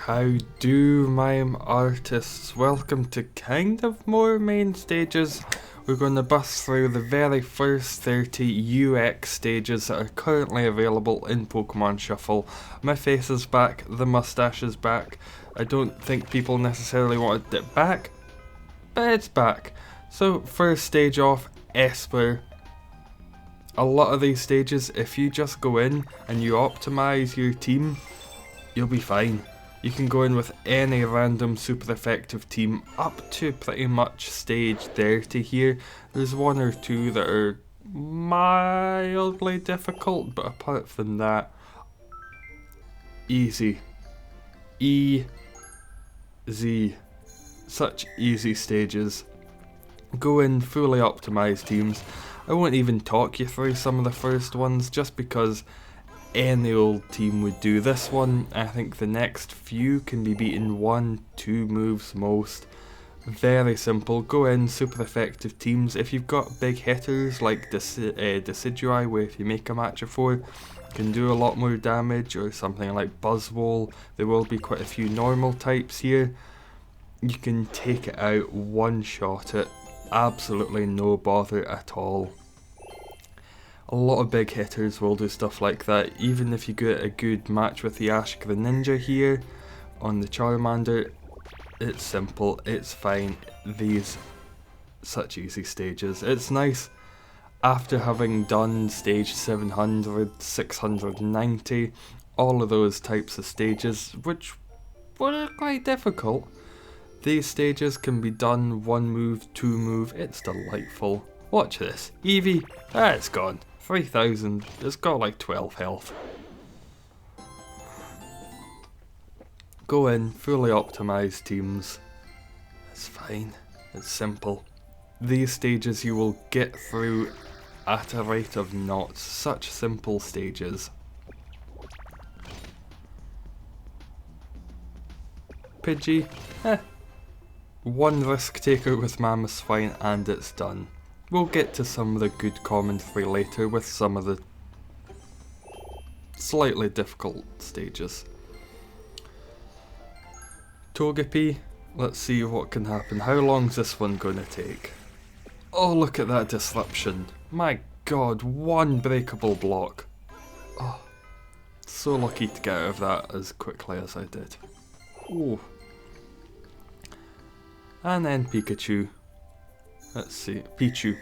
How do Mime Artists? Welcome to kind of more main stages. We're going to bust through the very first 30 UX stages that are currently available in Pokemon Shuffle. My face is back, the mustache is back. I don't think people necessarily wanted it back, but it's back. So first stage off, Esper. A lot of these stages, if you just go in and you optimize your team, you'll be fine. You can go in with any random super effective team up to pretty much stage 30 here. There's one or two that are mildly difficult, but apart from that, easy. Easy. Such easy stages. Go in fully optimized teams. I won't even talk you through some of the first ones just because any old team would do. This one, I think the next few can be beaten 1-2 moves most. Very simple. Go in, super effective teams. If you've got big hitters like Decidui, where if you make a match of 4, can do a lot more damage, or something like Buzzwole, there will be quite a few normal types here. You can take it out, one-shot it, absolutely no bother at all. A lot of big hitters will do stuff like that, even if you get a good match with the Ash Greninja here on the Charmander. It's simple, it's fine. These, such easy stages. It's nice after having done stage 700, 690, all of those types of stages, which were quite difficult. These stages can be done 1 move, 2 move, it's delightful. Watch this, Eevee, it's gone. 3000, it's got like 12 health. Go in, fully optimized teams. It's fine, it's simple. These stages you will get through at a rate of knots. Such simple stages. Pidgey, one risk taker with Mammoth's fine and it's done. We'll get to some of the good commentary later with some of the slightly difficult stages. Togepi, let's see what can happen. How long's this one gonna take? Oh, look at that disruption. My god, one breakable block. Oh, so lucky to get out of that as quickly as I did. Ooh. And then Pikachu. Let's see, Pichu.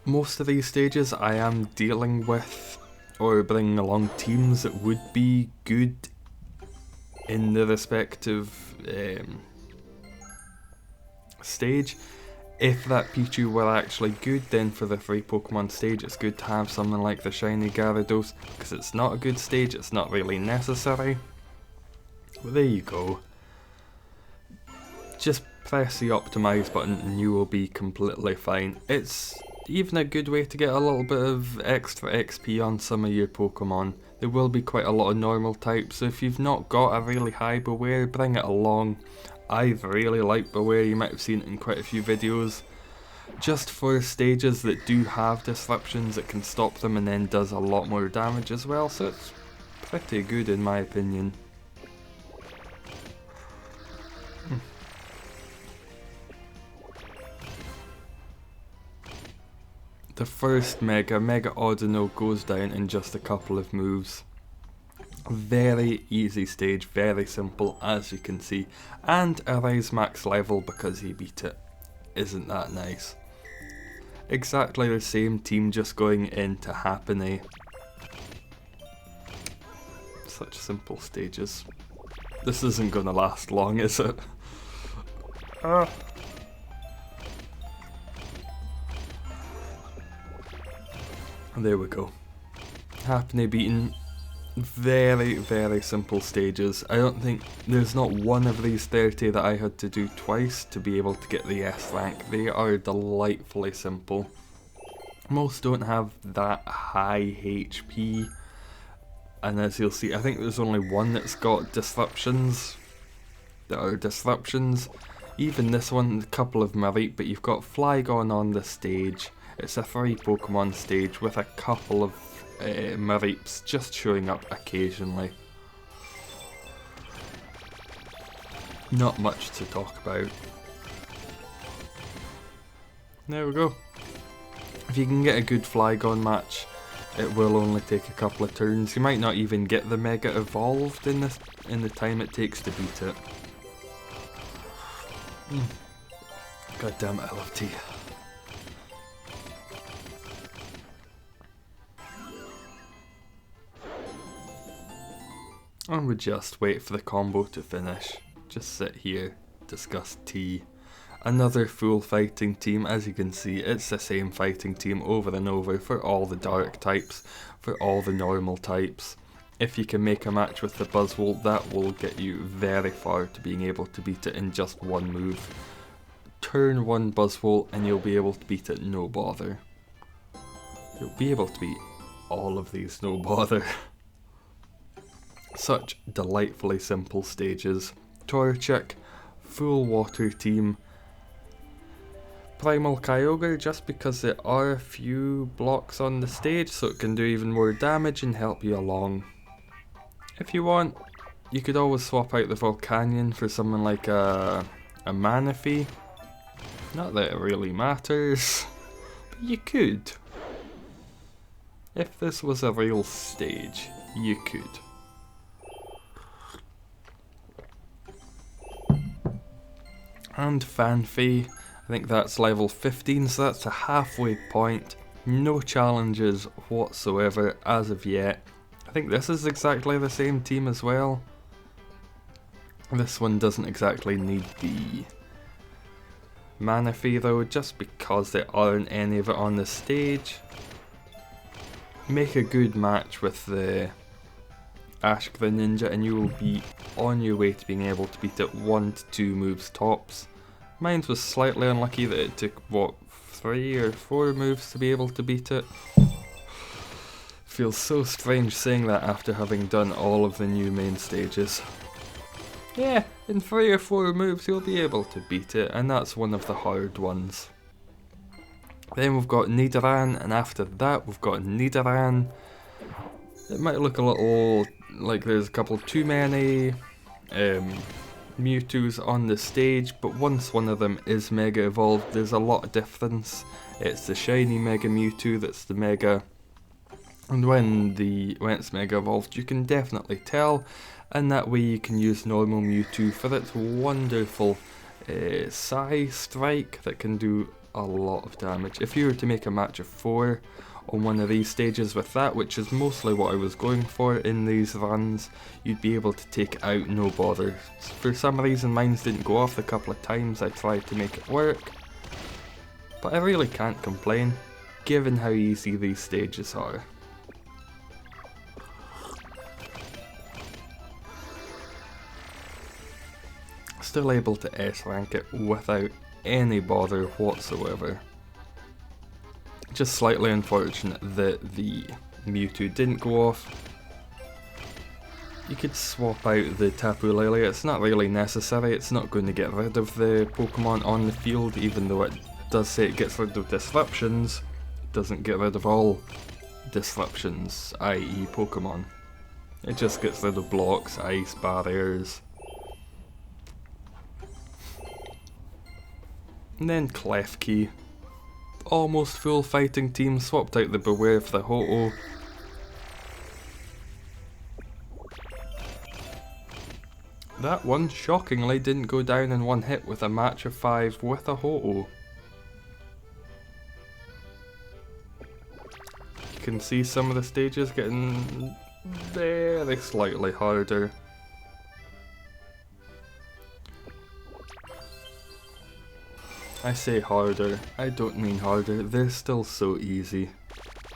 Most of these stages I am dealing with or bringing along teams that would be good in the respective stage. If that Pichu were actually good, then for the free Pokemon stage it's good to have something like the shiny Gyarados, because it's not a good stage, it's not really necessary. But there you go. Just press the optimize button and you will be completely fine. It's even a good way to get a little bit of extra XP on some of your Pokemon. There will be quite a lot of normal types, so if you've not got a really high Beware, bring it along. I really like Beware, you might have seen it in quite a few videos. Just for stages that do have disruptions, it can stop them and then does a lot more damage as well, so it's pretty good in my opinion. The first Mega Audino goes down in just a couple of moves. Very easy stage, very simple as you can see, and a rise max level because he beat it. Isn't that nice? Exactly the same team just going into Happiny. Such simple stages. This isn't gonna last long, is it? There we go. Happiny beaten. Very simple stages. I don't think there's not one of these 30 that I had to do twice to be able to get the S rank. They are delightfully simple. Most don't have that high HP, and as you'll see, I think there's only one that's got disruptions that are disruptions. Even this one, a couple of them are right, but you've got Flygon on the stage, It's a 3 Pokemon stage with a couple of Mareeps just showing up occasionally. Not much to talk about. There we go. If you can get a good Flygon match, it will only take a couple of turns. You might not even get the Mega evolved in the time it takes to beat it. God damn it, I love tea. And we just wait for the combo to finish. Just sit here, discuss tea. Another full fighting team. As you can see, it's the same fighting team over and over for all the dark types, for all the normal types. If you can make a match with the Buzzwole, that will get you very far to being able to beat it in just one move. Turn 1 Buzzwole and you'll be able to beat it no bother. You'll be able to beat all of these no bother. Such delightfully simple stages. Torchic, full water team. Primal Kyogre, just because there are a few blocks on the stage so it can do even more damage and help you along. If you want, you could always swap out the Volcanion for someone like a Manaphy. Not that it really matters, but you could. If this was a real stage, you could. And Fanfy, I think that's level 15, so that's a halfway point. No challenges whatsoever as of yet. I think this is exactly the same team as well. This one doesn't exactly need the Manaphy though, just because there aren't any of it on the stage. Make a good match with the Ash the Ninja and you will be on your way to being able to beat it 1 to 2 moves tops. Mine was slightly unlucky that it took, what, 3 or 4 moves to be able to beat it. Feels so strange saying that after having done all of the new main stages. Yeah, in 3 or 4 moves you'll be able to beat it, and that's one of the hard ones. Then we've got Nidoran, and after that we've got Nidoran. It might look a little like there's a couple too many Mewtwo's on the stage, but once one of them is Mega Evolved, there's a lot of difference. It's the shiny Mega Mewtwo that's the Mega, and when it's Mega Evolved you can definitely tell, and that way you can use normal Mewtwo for its wonderful Psy Strike that can do a lot of damage. If you were to make a match of 4 on one of these stages with that, which is mostly what I was going for in these runs, you'd be able to take it out no bother. For some reason mine didn't go off the couple of times I tried to make it work, but I really can't complain given how easy these stages are. Still able to S rank it without any bother whatsoever. Just slightly unfortunate that the Mewtwo didn't go off. You could swap out the Tapu Lele, it's not really necessary, it's not going to get rid of the Pokemon on the field, even though it does say it gets rid of disruptions. It doesn't get rid of all disruptions, i.e. Pokemon. It just gets rid of blocks, ice, barriers. And then Klefki. Almost full fighting team, swapped out the Beware for the Ho-Oh. That one, shockingly, didn't go down in one hit with a match of 5 with a Ho-Oh. You can see some of the stages getting very slightly harder. I say harder, I don't mean harder, they're still so easy.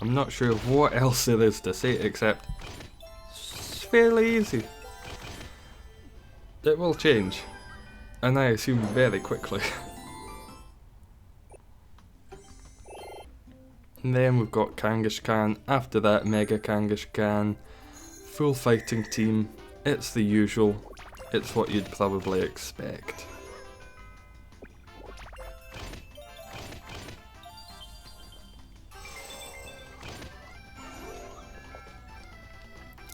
I'm not sure what else there is to say except it's fairly easy. It will change, and I assume very quickly. And then we've got Kangaskhan, after that Mega Kangaskhan, full fighting team, it's the usual, it's what you'd probably expect.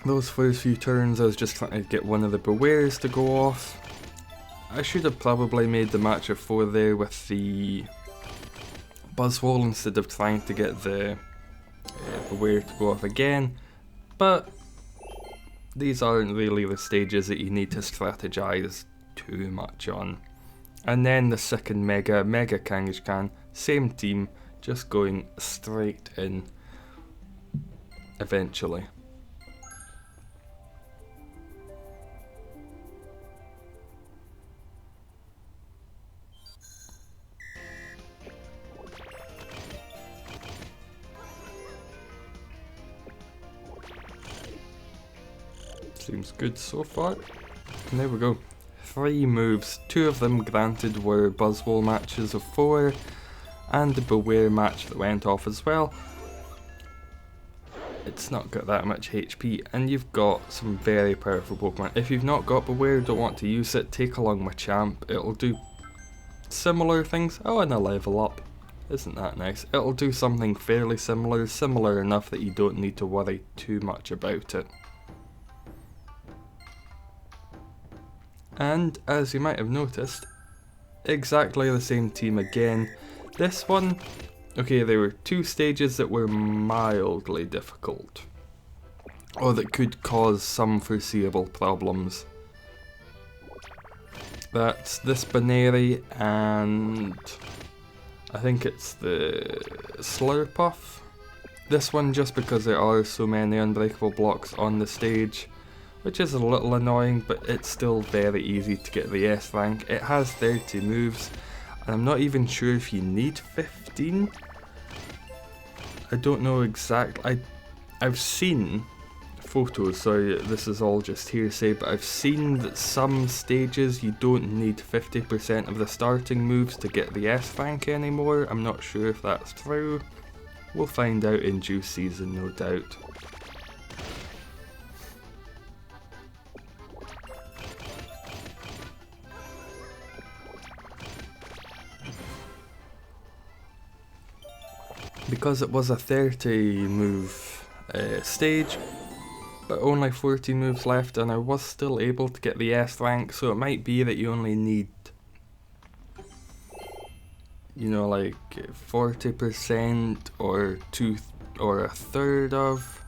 Those first few turns I was just trying to get one of the Bewares to go off. I should have probably made the match of 4 there with the Buzzwole instead of trying to get the Beware to go off again, but these aren't really the stages that you need to strategize too much on. And then the second Mega Kangaskhan, same team, just going straight in eventually. Seems good so far. And there we go. 3 moves. 2 of them granted were Buzzwole matches of 4, and the Beware match that went off as well. It's not got that much HP, and you've got some very powerful Pokemon. If you've not got Beware, don't want to use it, take along my Champ. It'll do similar things. Oh, and a level up. Isn't that nice? It'll do something fairly similar enough that you don't need to worry too much about it. And as you might have noticed, exactly the same team again. This one, okay, there were 2 stages that were mildly difficult, or that could cause some foreseeable problems. That's this Baneri and I think it's the Slurpuff. This one just because there are so many unbreakable blocks on the stage, which is a little annoying, but it's still very easy to get the S rank. It has 30 moves, and I'm not even sure if you need 15. I don't know exactly. I've seen photos, sorry, this is all just hearsay, but I've seen that some stages you don't need 50% of the starting moves to get the S rank anymore. I'm not sure if that's true. We'll find out in due season, no doubt. Because it was a 30 move stage, but only 40 moves left, and I was still able to get the S rank, so it might be that you only need, you know, like 40% or a third of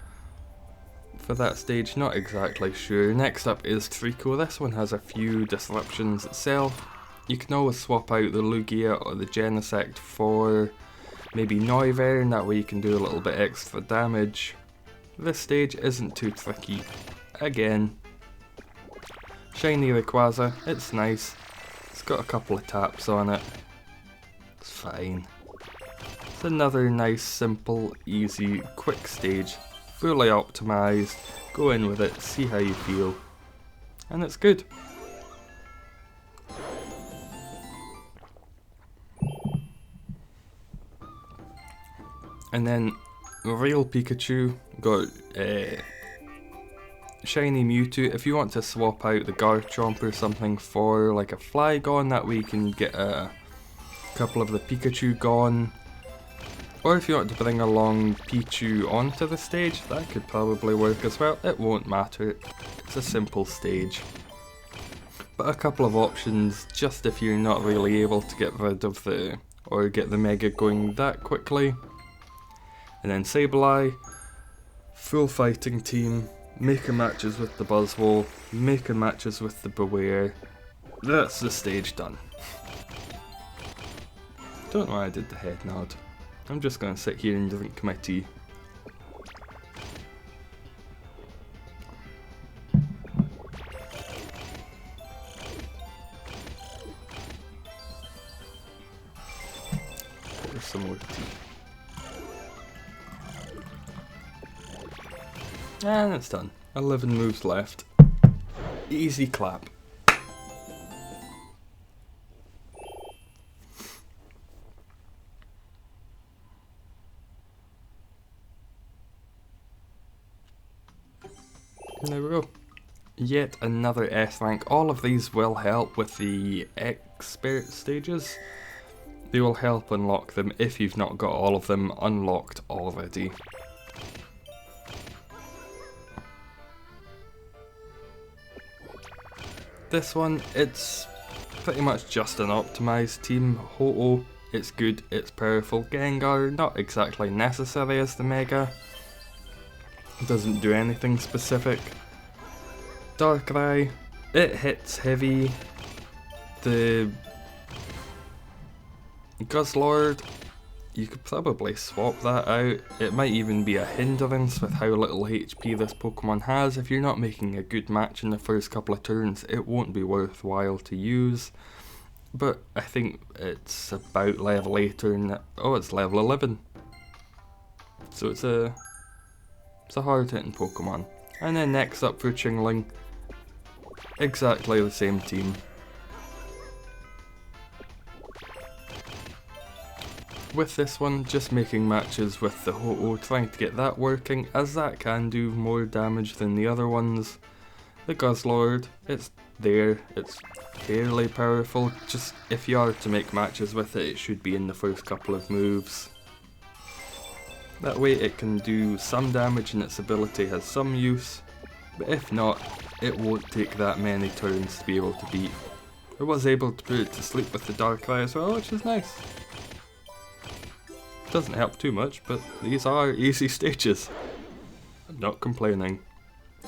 for that stage, not exactly sure. Next up is Trico. This one has a few disruptions itself. You can always swap out the Lugia or the Genesect for maybe Noivern, and that way you can do a little bit extra damage. This stage isn't too tricky. Again, shiny Rayquaza, it's nice. It's got a couple of taps on it. It's fine. It's another nice, simple, easy, quick stage. Fully optimized. Go in with it, see how you feel. And it's good. And then real Pikachu, got shiny Mewtwo. If you want to swap out the Garchomp or something for like a Flygon, that way you can get a couple of the Pikachu gone. Or if you want to bring along Pichu onto the stage, that could probably work as well. It won't matter, it's a simple stage. But a couple of options just if you're not really able to get rid of the, or get the Mega going that quickly. And then Sableye, full fighting team, making matches with the Buzzwole, making matches with the Beware. That's the stage done. Don't know why I did the head nod. I'm just gonna sit here and drink my tea. There's some more tea. And it's done. 11 moves left. Easy clap. And there we go. Yet another S rank. All of these will help with the expert stages. They will help unlock them if you've not got all of them unlocked already. this one, it's pretty much just an optimized team. Ho-Oh, it's good, it's powerful. Gengar, not exactly necessary as the Mega. Doesn't do anything specific. Darkrai, it hits heavy. The Guzzlord, you could probably swap that out. It might even be a hindrance with how little HP this Pokemon has. If you're not making a good match in the first couple of turns, it won't be worthwhile to use. But I think it's about level 8 or oh, it's level 11. So it's a hard hitting Pokemon. And then next up for Chingling, exactly the same team. With this one, just making matches with the Ho-Oh, trying to get that working, as that can do more damage than the other ones. The Guzzlord, it's there, it's fairly powerful, just if you are to make matches with it, it should be in the first couple of moves. That way it can do some damage and its ability has some use, but if not, it won't take that many turns to be able to beat. I was able to put it to sleep with the Darkrai as well, which is nice. Doesn't help too much, but these are easy stages. I'm not complaining,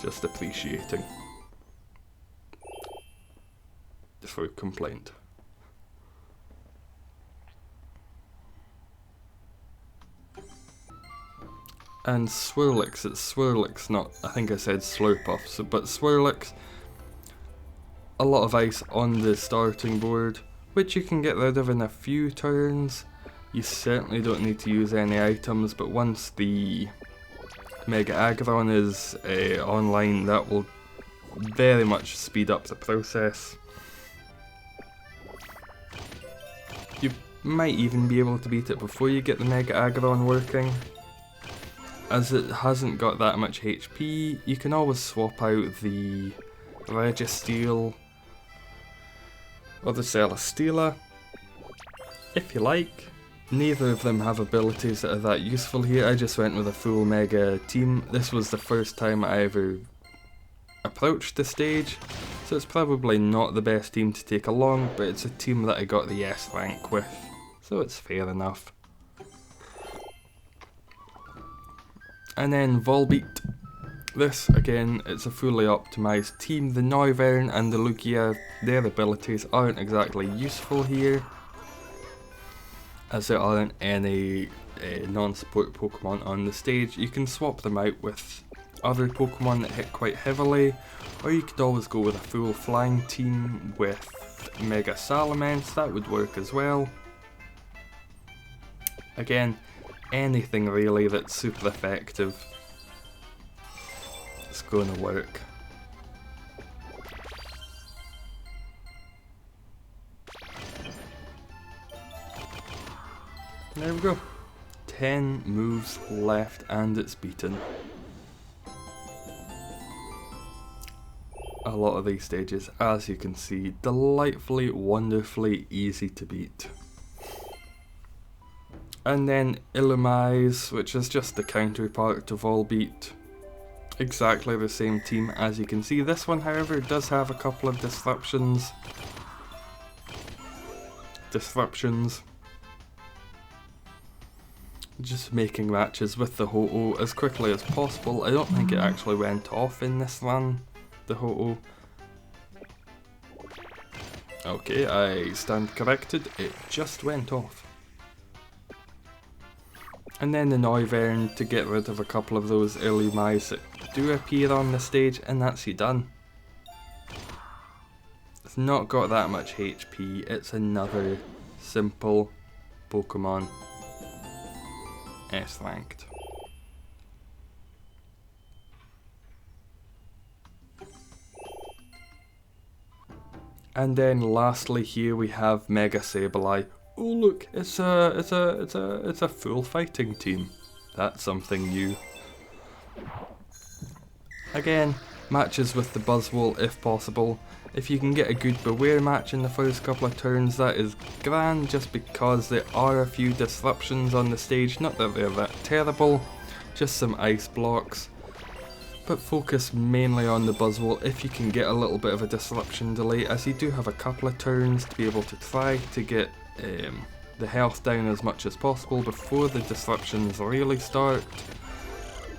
just appreciating. For complaint. And Swirlix, it's Swirlix, not, I think I said Slurpuff, so, but Swirlix, a lot of ice on the starting board, which you can get rid of in a few turns. You certainly don't need to use any items, but once the Mega Aggron is online, that will very much speed up the process. You might even be able to beat it before you get the Mega Aggron working. As it hasn't got that much HP, you can always swap out the Registeel or the Celesteela if you like. Neither of them have abilities that are that useful here. I just went with a full Mega team. This was the first time I ever approached the stage, so it's probably not the best team to take along, but it's a team that I got the S rank with, so it's fair enough. And then Volbeat. This, again, it's a fully optimized team. The Noivern and the Lugia, their abilities aren't exactly useful here, as there aren't any non-support Pokemon on the stage. You can swap them out with other Pokemon that hit quite heavily, or you could always go with a full flying team with Mega Salamence, that would work as well. Again, anything really that's super effective is going to work. There we go. 10 moves left and it's beaten. A lot of these stages, as you can see, delightfully, wonderfully easy to beat. And then Illumise, which is just the counterpart to Volbeat. Exactly the same team, as you can see. This one, however, does have a couple of disruptions. Just making matches with the Ho-Oh as quickly as possible. I don't think it actually went off in this run, the Ho-Oh. Okay, I stand corrected, it just went off. And then the Noivern to get rid of a couple of those Illumise that do appear on the stage, and that's you done. It's not got that much HP, it's another simple Pokemon. S ranked. And then lastly here we have Mega Sableye. Oh look, it's a full fighting team. That's something new. Again, matches with the Buzzwole if possible. If you can get a good Beware match in the first couple of turns, that is grand, just because there are a few disruptions on the stage. Not that they're that terrible, just some ice blocks. but focus mainly on the Buzzwole if you can get a little bit of a disruption delay, as you do have a couple of turns to be able to try to get the health down as much as possible before the disruptions really start.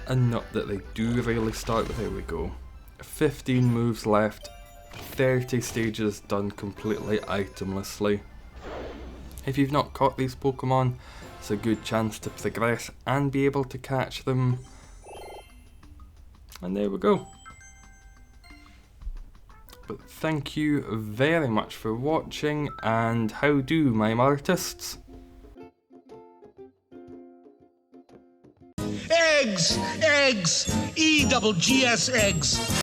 And not that they do really start, but there we go. 15 moves left, 30 stages done completely itemlessly. If you've not caught these Pokemon, it's a good chance to progress and be able to catch them. And there we go. But thank you very much for watching, and how do, Mime Artists? Eggs! Eggs! E-double-G-S eggs!